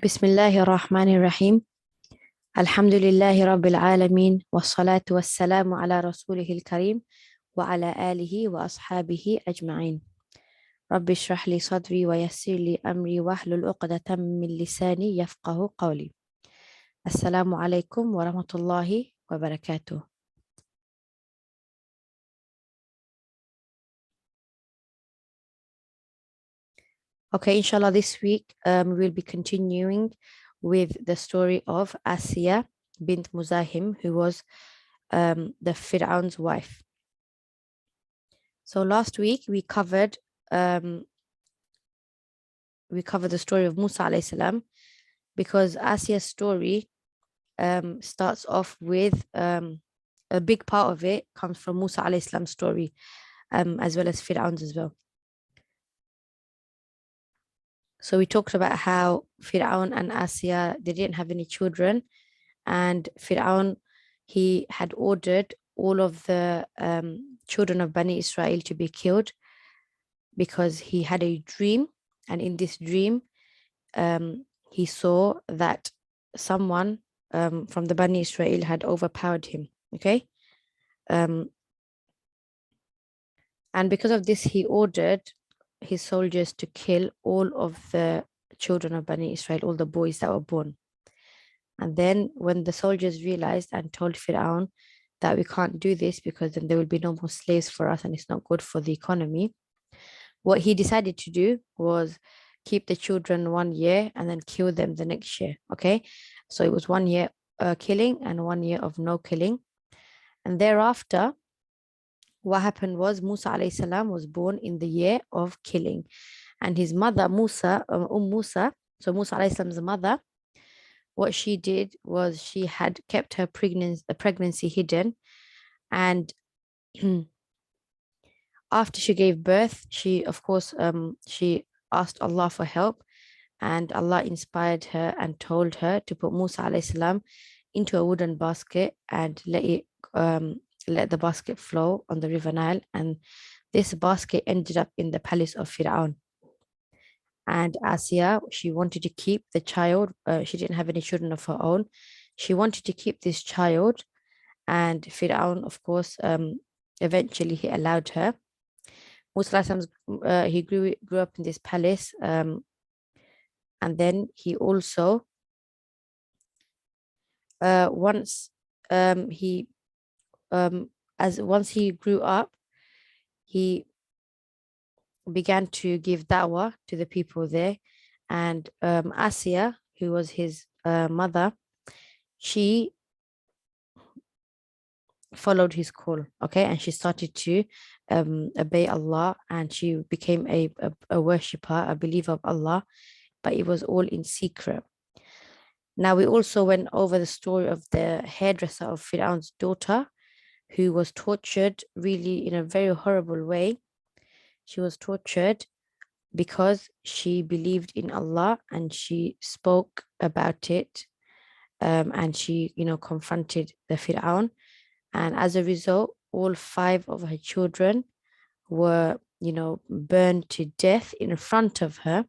بسم الله الرحمن الرحيم. الحمد لله رب العالمين والصلاة والسلام على رسوله الكريم وعلى آله وأصحابه أجمعين. رب اشرح لي صدري ويسر لي أمري واحلل عقدة من لساني يفقه قولي. السلام عليكم ورحمة الله وبركاته. Okay, inshallah, this week we'll be continuing with the story of Asiya bint Muzahim, who was the Fir'aun's wife. So last week we covered the story of Musa alayhi salam, because Asia's story starts off with a big part of it comes from Musa alayhi salam's story, as well as Fir'aun's as well. So we talked about how Fir'aun and Asiya, they didn't have any children, and Fir'aun, he had ordered all of the children of Bani Israel to be killed because he had a dream, and in this dream he saw that someone from the Bani Israel had overpowered him. Okay. And because of this, he ordered his soldiers to kill all of the children of Bani Israel, all the boys that were born. And then when the soldiers realized and told Fir'aun that we can't do this because then there will be no more slaves for us and it's not good for the economy, what he decided to do was keep the children 1 year and then kill them the next year. Okay. So it was 1 year killing and 1 year of no killing. And thereafter, what happened was Musa alayhi salam was born in the year of killing. And his mother, Musa, Musa, so Musa alayhi salam's mother, what she did was she had kept her pregnancy hidden. And after she gave birth, she, of course, she asked Allah for help, and Allah inspired her and told her to put Musa alayhi salam into a wooden basket and let the basket flow on the river Nile. And this basket ended up in the palace of Fir'aun. And Asiya, she wanted to keep the child. She didn't have any children of her own. She wanted to keep this child, and Fir'aun, of course, eventually he allowed her. Musa he grew up in this palace, and then he also once he as once he grew up, he began to give da'wah to the people there. And Asiya, who was his mother, she followed his call. Okay. And she started to obey Allah, and she became a worshipper, a believer of Allah, but it was all in secret. Now, we also went over the story of the hairdresser of Fir'aun's daughter, who was tortured really in a very horrible way. She was tortured because she believed in Allah and she spoke about it, and she, confronted the Fir'aun. And as a result, all 5 of her children were, burned to death in front of her.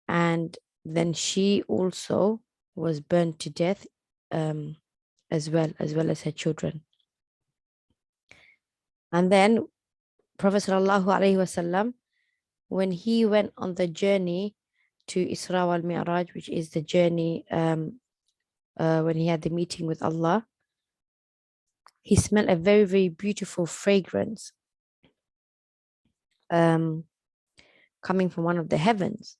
And then she also was burned to death, as well as her children. And then Prophet Sallallahu Alaihi Wasallam, when he went on the journey to Isra wal Mi'raj, which is the journey when he had the meeting with Allah, he smelled a very, very beautiful fragrance coming from one of the heavens.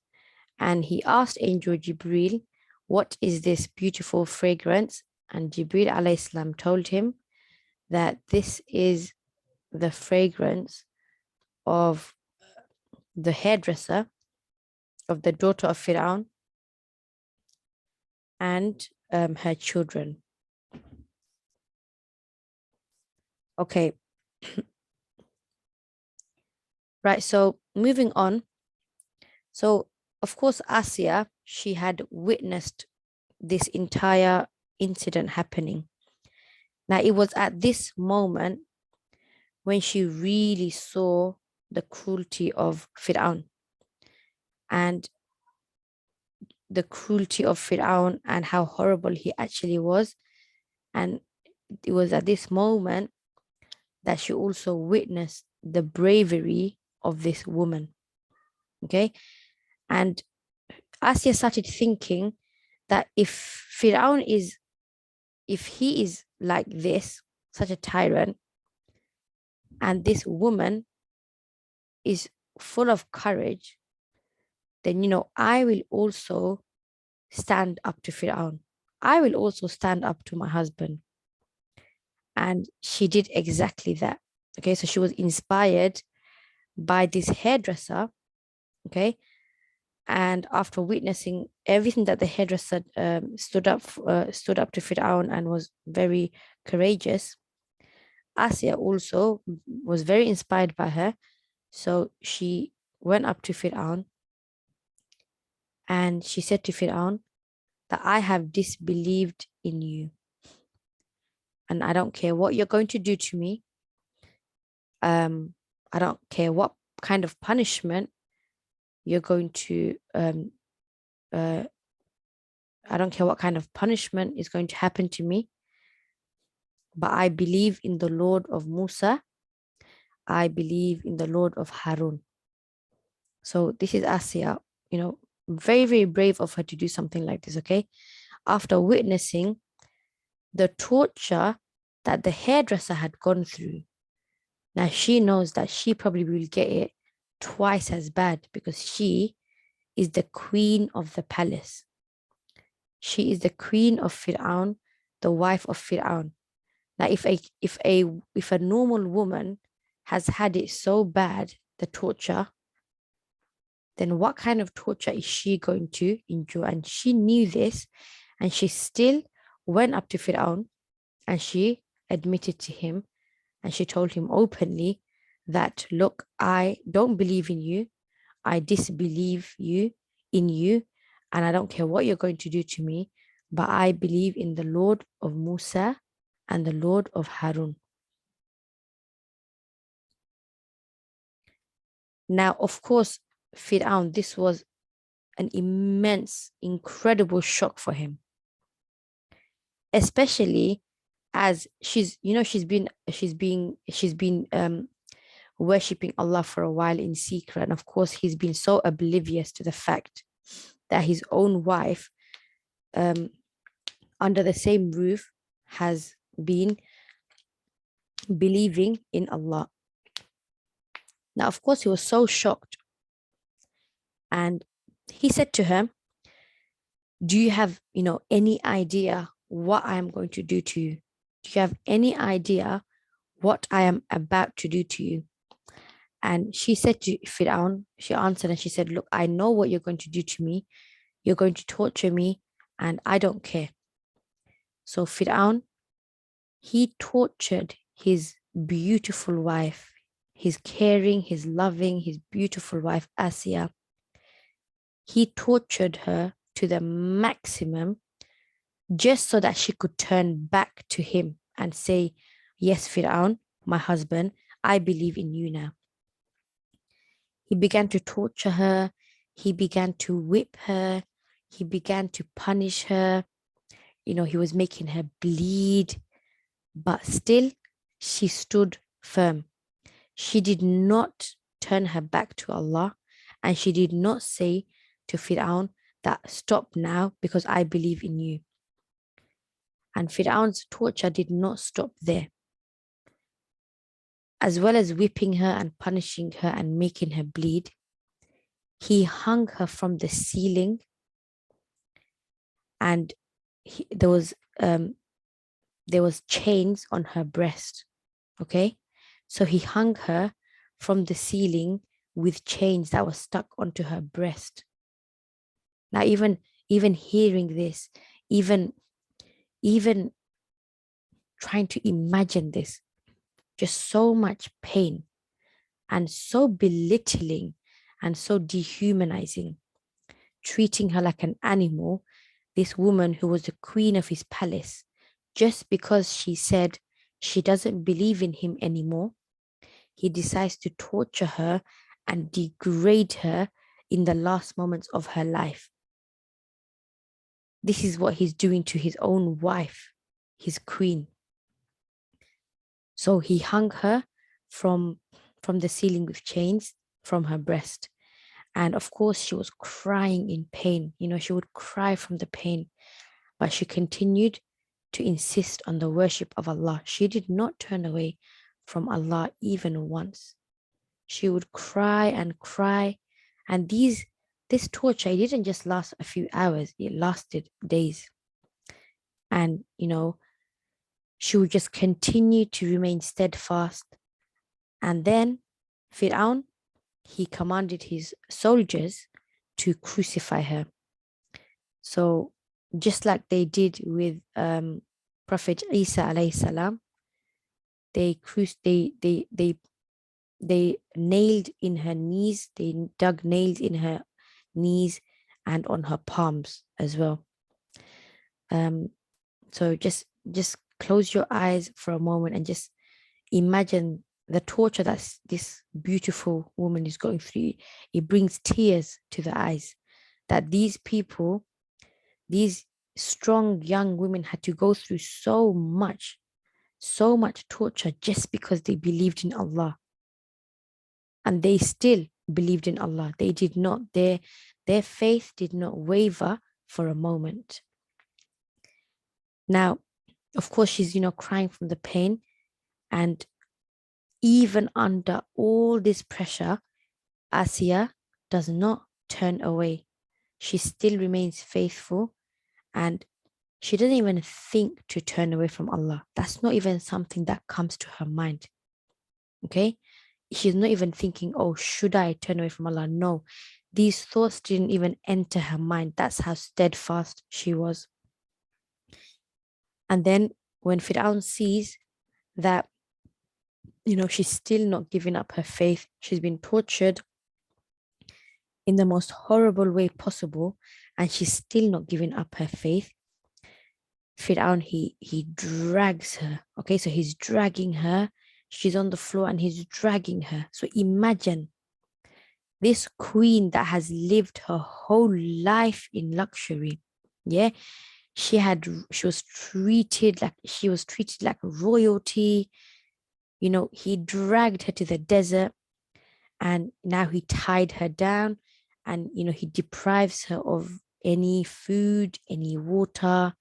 And he asked Angel Jibril, what is this beautiful fragrance? And Jibril alayhi salam told him that this is the fragrance of the hairdresser of the daughter of Fir'aun and her children. Okay. Right, so moving on. So, of course, Asiya, she had witnessed this entire incident happening. Now, it was at this moment when she really saw the cruelty of Fir'aun. And the cruelty of Fir'aun and how horrible he actually was. And it was at this moment that she also witnessed the bravery of this woman. Okay. And Asia started thinking that if he is like this, such a tyrant, and this woman is full of courage, then, I will also stand up to Fir'aun. I will also stand up to my husband. And she did exactly that. Okay, so she was inspired by this hairdresser. Okay, and after witnessing everything that the hairdresser stood up to Fir'aun and was very courageous, Asia also was very inspired by her. So she went up to Fir'aun and she said to Fir'aun that I have disbelieved in you. And I don't care what you're going to do to me. I don't care what kind of punishment you're going to uh, I don't care what kind of punishment is going to happen to me, but I believe in the Lord of Musa. I believe in the Lord of Harun. So this is Asia, very, very brave of her to do something like this, okay? After witnessing the torture that the hairdresser had gone through, now she knows that she probably will get it twice as bad because she is the queen of the palace. She is the queen of Fir'aun, the wife of Fir'aun. Now, if a normal woman has had it so bad, the torture, then what kind of torture is she going to endure? And she knew this, and she still went up to Fir'aun and she admitted to him, and she told him openly that, look, I don't believe in you. I disbelieve in you, and I don't care what you're going to do to me, but I believe in the Lord of Musa and the Lord of Harun. Now, of course, Fir'aun, this was an immense, incredible shock for him, especially as she's been worshipping Allah for a while in secret. And of course, he's been so oblivious to the fact that his own wife, um, under the same roof, has been believing in Allah. Now, of course, he was so shocked. And he said to her, do you have, any idea what I am going to do to you? Do you have any idea what I am about to do to you? And she said to Fir'aun, she answered and she said, look, I know what you're going to do to me. You're going to torture me, and I don't care. So Fir'aun, he tortured his beautiful wife, his caring, his loving, his beautiful wife, Aasiya. He tortured her to the maximum just so that she could turn back to him and say, yes, Fir'aun, my husband, I believe in you now. He began to torture her. He began to whip her. He began to punish her. He was making her bleed, but still she stood firm. She did not turn her back to Allah, and she did not say to Fir'aun that stop now because I believe in you. And Fir'aun's torture did not stop there. As well as whipping her and punishing her and making her bleed, he hung her from the ceiling, and there was chains on her breast. Okay, so he hung her from the ceiling with chains that were stuck onto her breast. Now, even hearing this, even trying to imagine this, just so much pain and so belittling and so dehumanizing, treating her like an animal, this woman who was the queen of his palace, just because she said she doesn't believe in him anymore, he decides to torture her and degrade her in the last moments of her life. This is what he's doing to his own wife, his queen. So he hung her from the ceiling with chains from her breast. And of course, she was crying in pain. She would cry from the pain, but she continued to insist on the worship of Allah. She did not turn away from Allah even once. She would cry and cry. And this torture, it didn't just last a few hours, it lasted days. And, she would just continue to remain steadfast. And then Fir'aun, he commanded his soldiers to crucify her. So just like they did with Prophet Isa alayhi salam, they nailed in her knees, they dug nails in her knees and on her palms as well. So just close your eyes for a moment and just imagine the torture that this beautiful woman is going through. It brings tears to the eyes that these people, these strong young women, had to go through so much torture just because they believed in Allah. And they still believed in Allah. They did not, their faith did not waver for a moment. Now, of course, she's, crying from the pain. And even under all this pressure, Aasiya does not turn away. She still remains faithful, and she doesn't even think to turn away from Allah. That's not even something that comes to her mind. Okay? She's not even thinking, oh, should I turn away from Allah? No, these thoughts didn't even enter her mind. That's how steadfast she was. And then when Fir'aun sees that, she's still not giving up her faith, she's been tortured in the most horrible way possible, and she's still not giving up her faith, Fir'aun, he drags her. Okay, so he's dragging her. She's on the floor and he's dragging her. So imagine this queen that has lived her whole life in luxury. Yeah, she was treated like royalty. He dragged her to the desert, and now he tied her down, and he deprives her of any food, any water.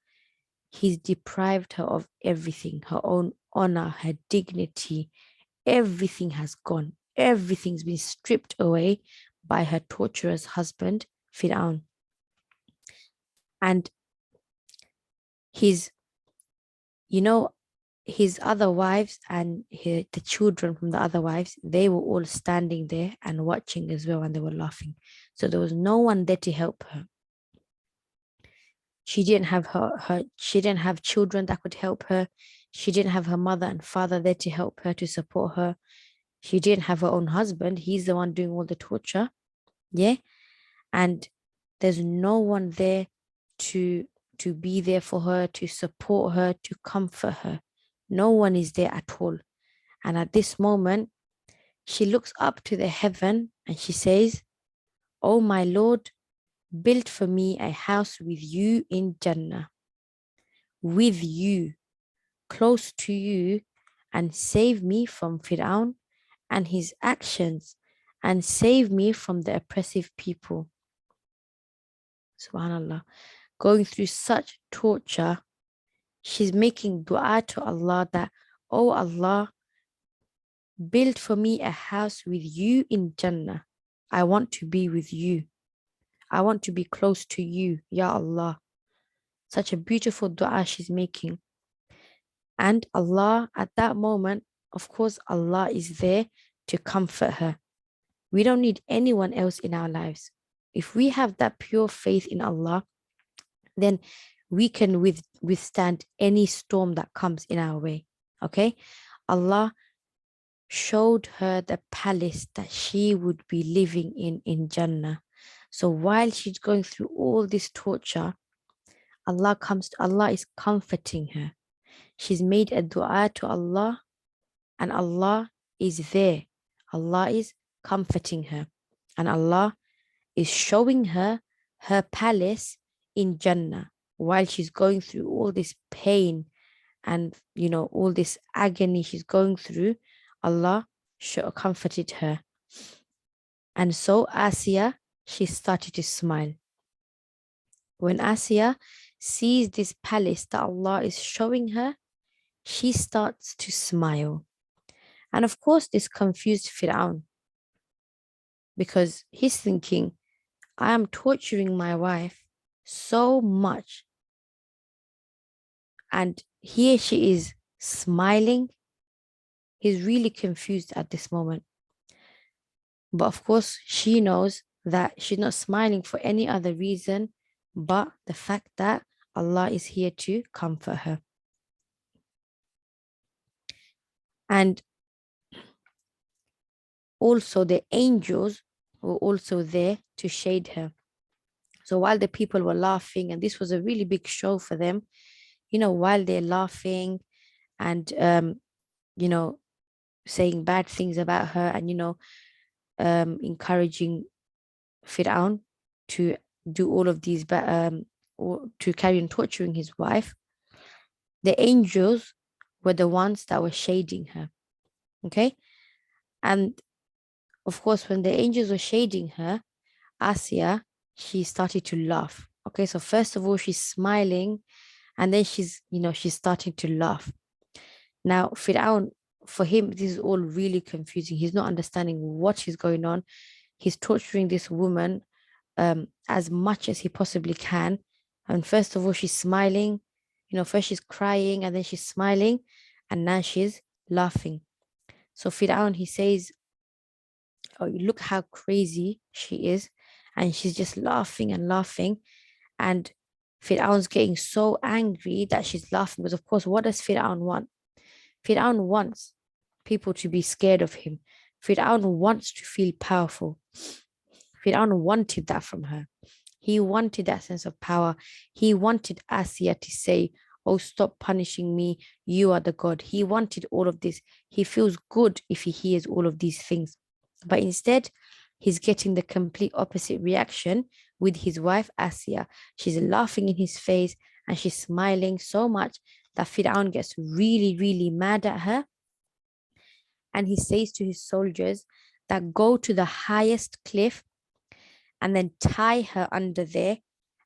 He's deprived her of everything, her own honor, her dignity. Everything has gone. Everything's been stripped away by her torturous husband, Fir'aun. And his other wives and the children from the other wives, they were all standing there and watching as well, and they were laughing. So there was no one there to help her. She didn't have she didn't have children that could help her. She didn't have her mother and father there to help her, to support her. She didn't have her own husband. He's the one doing all the torture. Yeah. And there's no one there to be there for her, to support her, to comfort her. No one is there at all. And at this moment, she looks up to the heaven and she says, "Oh, my Lord, build for me a house with you in Jannah, with you, close to you, and save me from Fir'aun and his actions, and save me from the oppressive people." Subhanallah. Going through such torture, she's making dua to Allah that, "Oh Allah, build for me a house with you in Jannah. I want to be with you. I want to be close to you, Ya Allah." Such a beautiful dua she's making. And Allah, at that moment, of course, Allah is there to comfort her. We don't need anyone else in our lives. If we have that pure faith in Allah, then we can withstand any storm that comes in our way. Okay? Allah showed her the palace that she would be living in Jannah. So while she's going through all this torture, Allah is comforting her. She's made a dua to Allah, and Allah is there. Allah is comforting her, and Allah is showing her her palace in Jannah. while she's going through all this pain and, all this agony she's going through, Allah comforted her. And so Aasiya, she started to smile. When Aasiya sees this palace that Allah is showing her, she starts to smile. And of course, this confused Fir'aun, because he's thinking, I am torturing my wife so much, and here she is smiling. He's really confused at this moment. But of course, she knows that she's not smiling for any other reason but the fact that Allah is here to comfort her. And also the angels were also there to shade her. So while the people were laughing, and this was a really big show for them, while they're laughing and, saying bad things about her and, encouraging Fir'aun to do all of these, or to carry on torturing his wife, the angels were the ones that were shading her. Okay. And of course, when the angels were shading her, Aasiya, she started to laugh. Okay. So first of all, she's smiling, and then she's starting to laugh. Now, Fir'aun, for him, this is all really confusing. He's not understanding what is going on. He's torturing this woman as much as he possibly can. And first of all, she's smiling. First she's crying, and then she's smiling, and now she's laughing. So Fir'aun, he says, oh, look how crazy she is. And she's just laughing and laughing. And Fir'aun's getting so angry that she's laughing. Because of course, what does Fir'aun want? Fir'aun wants people to be scared of him. Fir'aun wants to feel powerful. Fir'aun wanted that from her. He wanted that sense of power. He wanted Aasiya to say, oh, stop punishing me. You are the God. He wanted all of this. He feels good if he hears all of these things. But instead, he's getting the complete opposite reaction with his wife, Aasiya. She's laughing in his face and she's smiling so much that Fir'aun gets really, really mad at her. And he says to his soldiers that go to the highest cliff and then tie her under there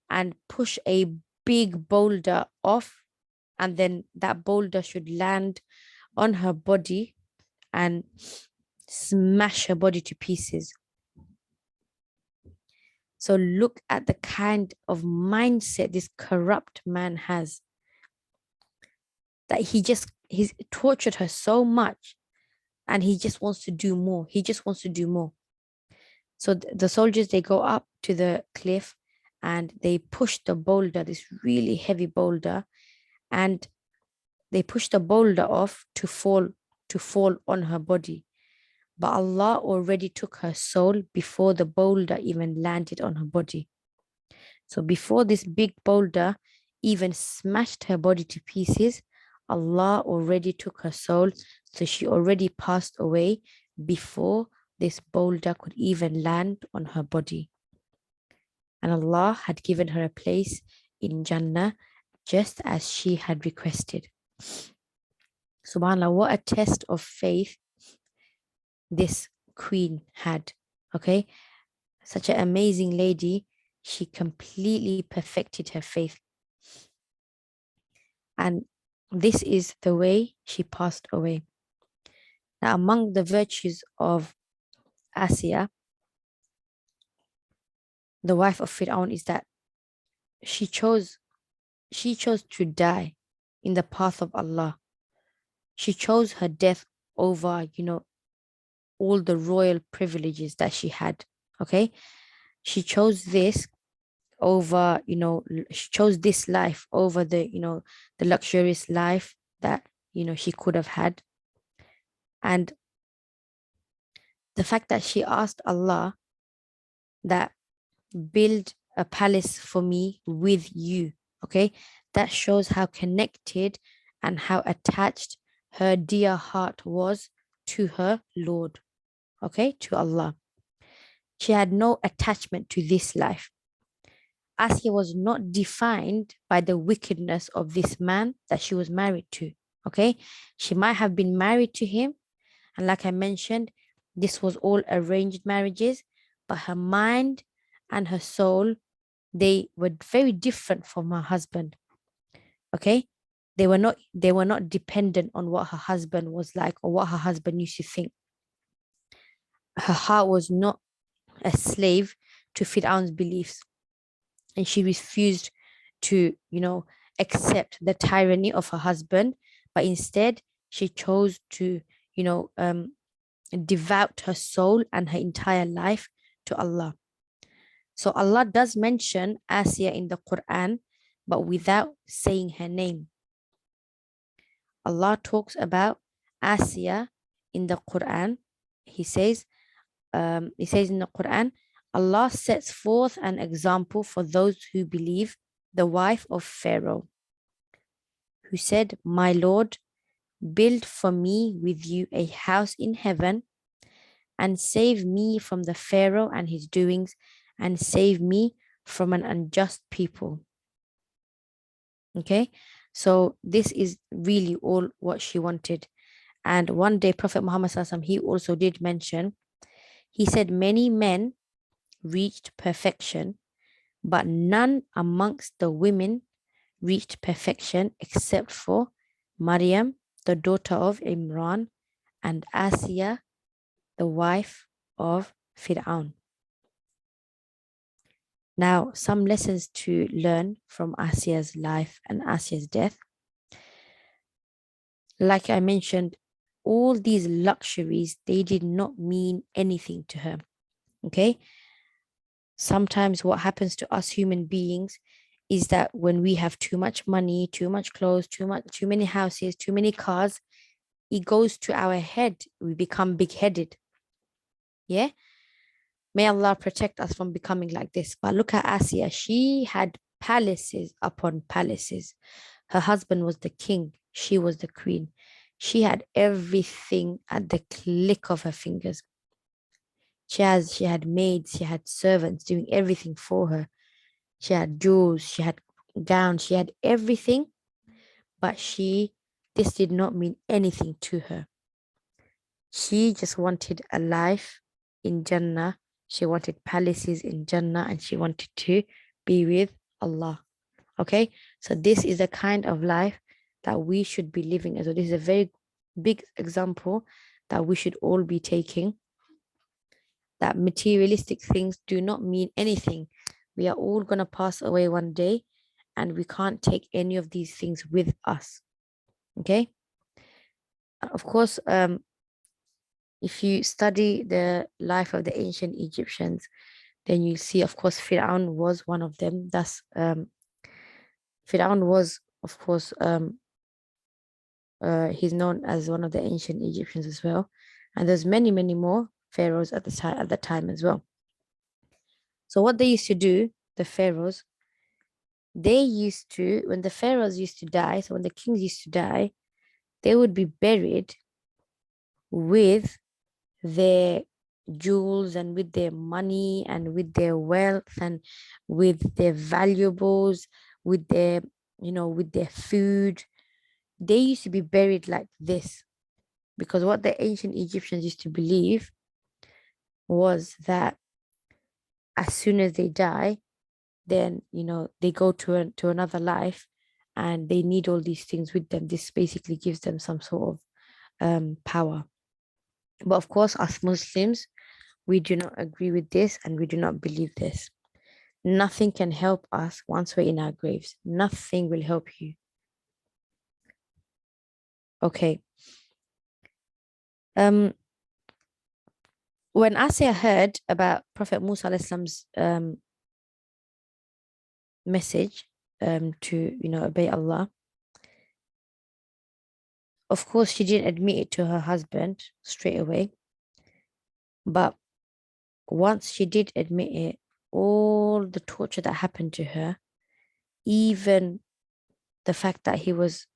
and push a big boulder off. And then that boulder should land on her body and smash her body to pieces. So look at the kind of mindset this corrupt man has. That he's tortured her so much and he just wants to do more. He just wants to do more. So the soldiers, they go up to the cliff and they push the boulder, this really heavy boulder, and they push the boulder off to fall on her body. But Allah already took her soul before the boulder even landed on her body. So before this big boulder even smashed her body to pieces, Allah already took her soul. So she already passed away before this boulder could even land on her body. And Allah had given her a place in Jannah just as she had requested. SubhanAllah, what a test of faith this queen had. Okay, such an amazing lady. She completely perfected her faith. And this is the way she passed away. Now, among the virtues of Aasiya, the wife of Fir'aun, is that she chose to die in the path of Allah. She chose her death over, all the royal privileges that she had. Okay, she chose this over, she chose this life over the, the luxurious life that, she could have had. And the fact that she asked Allah that build a palace for me with you, okay, that shows how connected and how attached her dear heart was to her Lord, okay, to Allah. She had no attachment to this life. Aasiya was not defined by the wickedness of this man that she was married to. Okay, she might have been married to him, and like I mentioned, this was all arranged marriages, but her mind and her soul, they were very different from her husband. Okay, they were not dependent on what her husband was like or what her husband used to think. Her heart was not a slave to Fir'aun's beliefs, and she refused to, accept the tyranny of her husband, but instead she chose to, you know, um, devote her soul and her entire life to Allah. So Allah does mention Asiya in the Quran, but without saying her name. Allah talks about Asiya in the Quran. He says in the Quran, Allah sets forth an example for those who believe, the wife of Pharaoh, who said, "My Lord, build for me with you a house in heaven and save me from the Pharaoh and his doings and save me from an unjust people." Okay, so this is really all what she wanted. And one day, Prophet Muhammad SAW, he also did mention, he said, many men reached perfection, but none amongst the women reached perfection except for Maryam, the daughter of Imran, and Asiya, the wife of Fir'aun. Now, some lessons to learn from Asiya's life and Asiya's death. Like I mentioned, all these luxuries, they did not mean anything to her. Okay. Sometimes what happens to us human beings is that when we have too much money, too much clothes, too many houses, too many cars, it goes to our head. We become big-headed. Yeah. May Allah protect us from becoming like this. But look at Asiya. She had palaces upon palaces. Her husband was the king. She was the queen. She had everything at the click of her fingers. She had maids, she had servants doing everything for her. She had jewels, she had gowns, she had everything, but this did not mean anything to her. She just wanted a life in Jannah. She wanted palaces in Jannah, and she wanted to be with Allah. Okay, so this is the kind of life that we should be living as well. This is a very big example that we should all be taking, that materialistic things do not mean anything. We are all going to pass away one day, and we can't take any of these things with us. Okay. Of course, if you study the life of the ancient Egyptians, then you see, of course, Fir'aun was one of them. Fir'aun was, of course, he's known as one of the ancient Egyptians as well. And there's many, many more pharaohs at the time as well. So what they used to do, the pharaohs, when the pharaohs used to die, so when the kings used to die, they would be buried with their jewels and with their money and with their wealth and with their valuables, with their food. They used to be buried like this, because what the ancient Egyptians used to believe was that as soon as they die, then they go to another life, and they need all these things with them. This basically gives them some sort of power. But of course, as Muslims, we do not agree with this, and we do not believe this. Nothing can help us once we're in our graves. Nothing will help you. Okay. When Asiya heard about Prophet Musa Islam's message to obey Allah, of course she didn't admit it to her husband straight away, but once she did admit it, all the torture that happened to her, even the fact that he was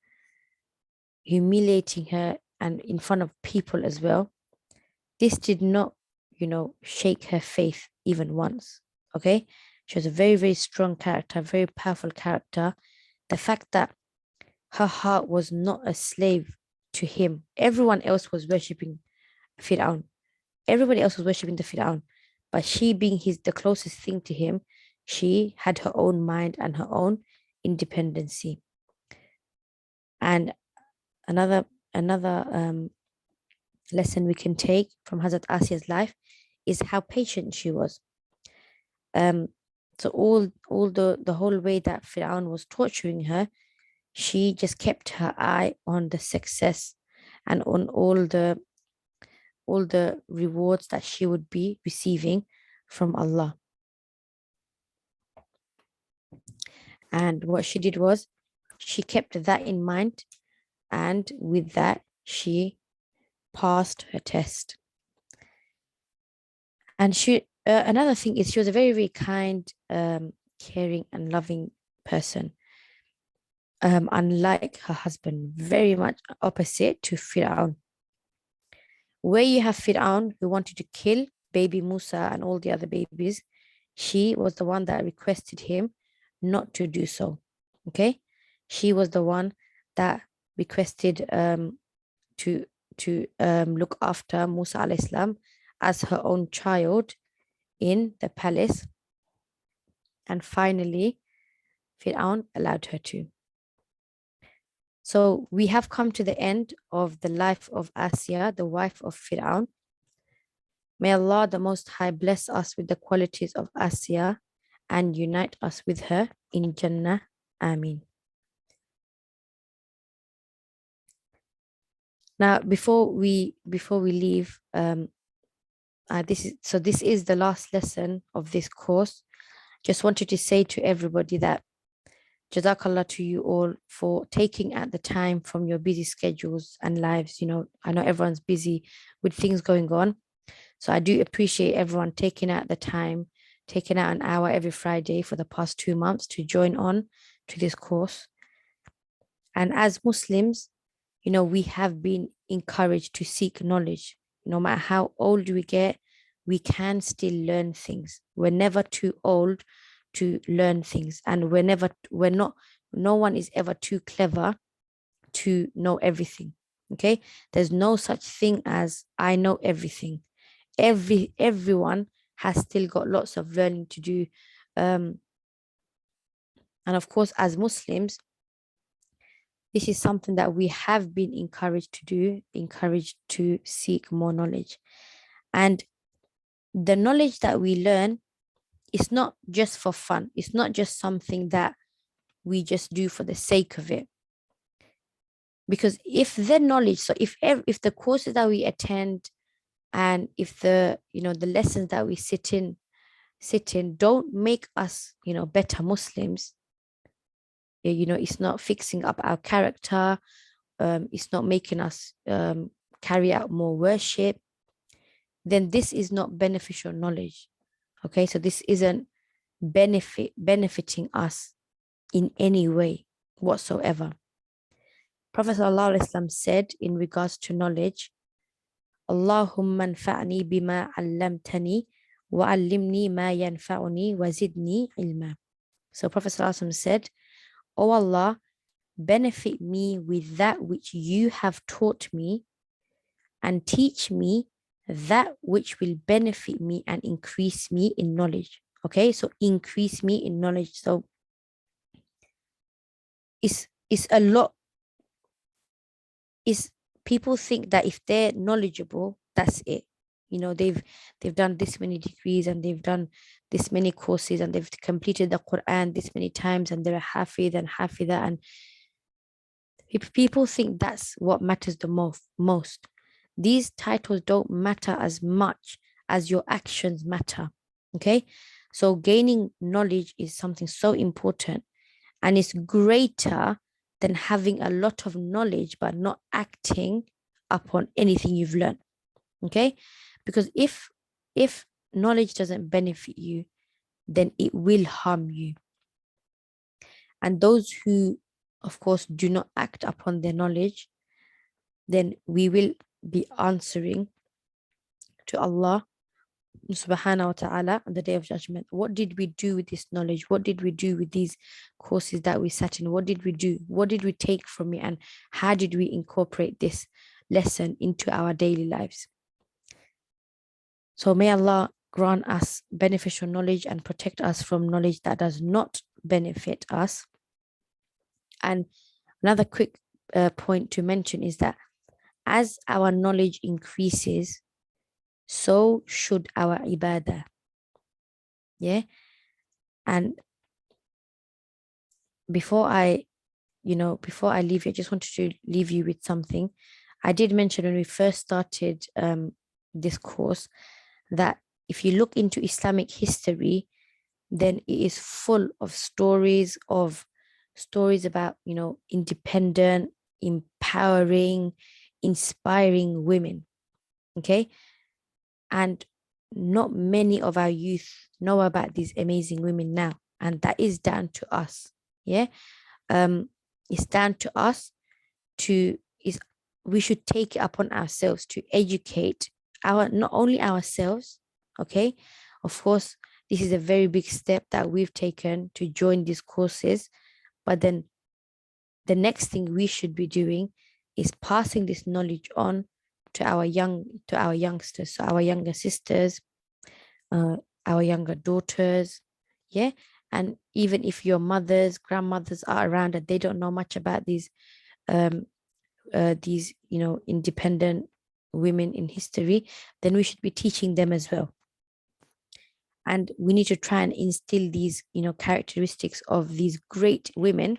humiliating her and in front of people as well, this did not shake her faith even once. Okay. She was a very, very strong character, very powerful character. The fact that her heart was not a slave to him. Everyone else was worshipping Fir'aun. Everybody else was worshipping the Fir'aun. But she, being the closest thing to him, she had her own mind and her own independency. And another lesson we can take from Hazrat Asiya's life is how patient she was. So all the whole way that Fir'aun was torturing her, she just kept her eye on the success and on all the rewards that she would be receiving from Allah. And what she did was she kept that in mind, and with that she passed her test. And she another thing is she was a very, very kind, caring and loving person. Unlike her husband, very much opposite to Fir'aun. Where you have Fir'aun who wanted to kill baby Musa and all the other babies, she was the one that requested him not to do so. Okay, she was the one that requested to look after Musa alayhi salam as her own child in the palace, and finally Fir'aun allowed her to. So we have come to the end of the life of Aasiya, the wife of Fir'aun. May Allah the Most High bless us with the qualities of Aasiya and unite us with her in Jannah. Ameen. Now, before we leave, this is the last lesson of this course. Just wanted to say to everybody that Jazakallah to you all for taking out the time from your busy schedules and lives. I know everyone's busy with things going on. So I do appreciate everyone taking out the time, taking out an hour every Friday for the past 2 months to join on to this course. And as Muslims, we have been encouraged to seek knowledge. No matter how old we get, we can still learn things. We're never too old to learn things, and no one is ever too clever to know everything. Okay, there's no such thing as I know everything. Everyone has still got lots of learning to do, and of course, as Muslims, this is something that we have been encouraged to do, encouraged to seek more knowledge. And the knowledge that we learn is not just for fun. It's not just something that we just do for the sake of it. Because if the knowledge, so if the courses that we attend and if the lessons that we sit in don't make us better Muslims, it's not fixing up our character, it's not making us carry out more worship, then this is not beneficial knowledge. Okay, so this isn't benefiting us in any way whatsoever. Prophet ﷺ said in regards to knowledge, Allahumma anfa'ni bima 'allamtani wa 'allimni ma yanfa'uni wa zidni ilma. So Prophet ﷺ said, "O Allah, benefit me with that which you have taught me and teach me that which will benefit me and increase me in knowledge." Okay, so increase me in knowledge. So it's a lot. Is people think that if they're knowledgeable, that's it. They've done this many degrees and they've done this many courses and they've completed the Quran this many times and they're a Hafid and Hafida, and people think that's what matters the most. These titles don't matter as much as your actions matter. Okay, so gaining knowledge is something so important, and it's greater than having a lot of knowledge but not acting upon anything you've learned. Okay, because if knowledge doesn't benefit you, then it will harm you. And those who, of course, do not act upon their knowledge, then we will be answering to Allah subhanahu wa ta'ala on the day of judgment. What did we do with this knowledge? What did we do with these courses that we sat in? What did we do? What did we take from it? And how did we incorporate this lesson into our daily lives? So may Allah grant us beneficial knowledge and protect us from knowledge that does not benefit us. And another quick point to mention is that as our knowledge increases, so should our ibadah. Yeah. And before I leave you, I just wanted to leave you with something. I did mention when we first started this course that if you look into Islamic history, then it is full of stories about, independent, empowering, inspiring women. Okay. And not many of our youth know about these amazing women now. And that is down to us. Yeah. It's down to us we should take it upon ourselves to educate not only ourselves. Okay. Of course, this is a very big step that we've taken to join these courses. But then the next thing we should be doing is passing this knowledge on to our youngsters, so our younger sisters, our younger daughters. Yeah. And even if your mothers, grandmothers are around and they don't know much about these independent women in history, then we should be teaching them as well. And we need to try and instill these, characteristics of these great women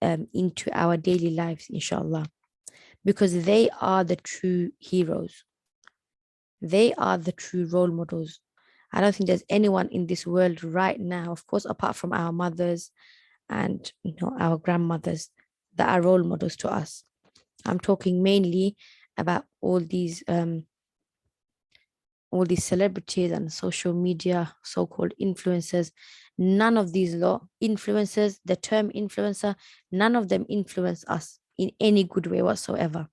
into our daily lives, inshallah, because they are the true heroes. They are the true role models. I don't think there's anyone in this world right now, of course, apart from our mothers and our grandmothers, that are role models to us. I'm talking mainly about all these celebrities and social media so-called influencers. None of these influencers, the term influencer, none of them influence us in any good way whatsoever.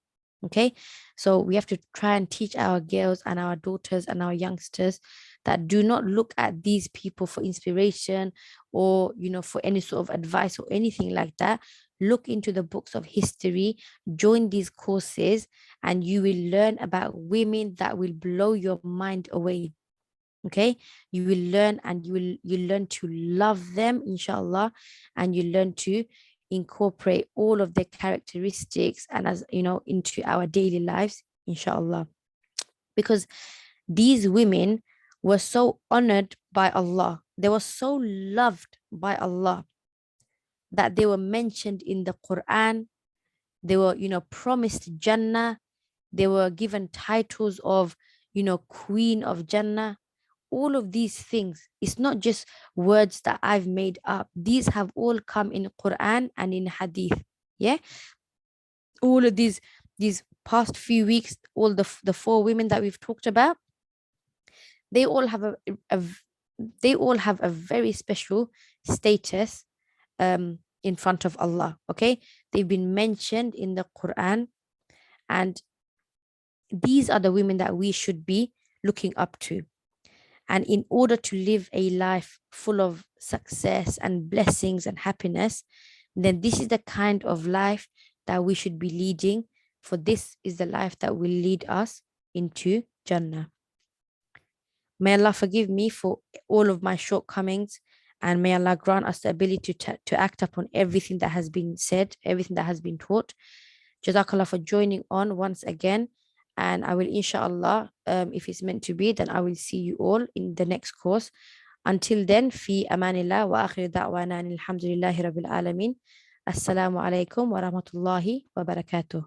Okay. So we have to try and teach our girls and our daughters and our youngsters that do not look at these people for inspiration or, for any sort of advice or anything like that. Look into the books of history, join these courses, and you will learn about women that will blow your mind away. Okay. You will learn, and you learn to love them, inshallah, and you learn to incorporate all of their characteristics and, as into our daily lives, inshallah, because these women were so honored by Allah, they were so loved by Allah, that they were mentioned in the Quran. They were, promised Jannah. They were given titles of, Queen of Jannah. All of these things, it's not just words that I've made up. These have all come in Quran and in Hadith. Yeah. All of these past few weeks, all the four women that we've talked about, they all have a very special status in front of Allah. Okay. They've been mentioned in the Quran, and these are the women that we should be looking up to. And in order to live a life full of success and blessings and happiness, then this is the kind of life that we should be leading, for this is the life that will lead us into Jannah. May Allah forgive me for all of my shortcomings, and may Allah grant us the ability to act upon everything that has been said, everything that has been taught. Jazakallah for joining on once again. And I will, inshallah, if it's meant to be, then I will see you all in the next course. Until then, fi amanillah wa akhir da'wana alhamdulillahi rabbil alamin. Assalamu alaikum wa rahmatullahi wa barakatuh.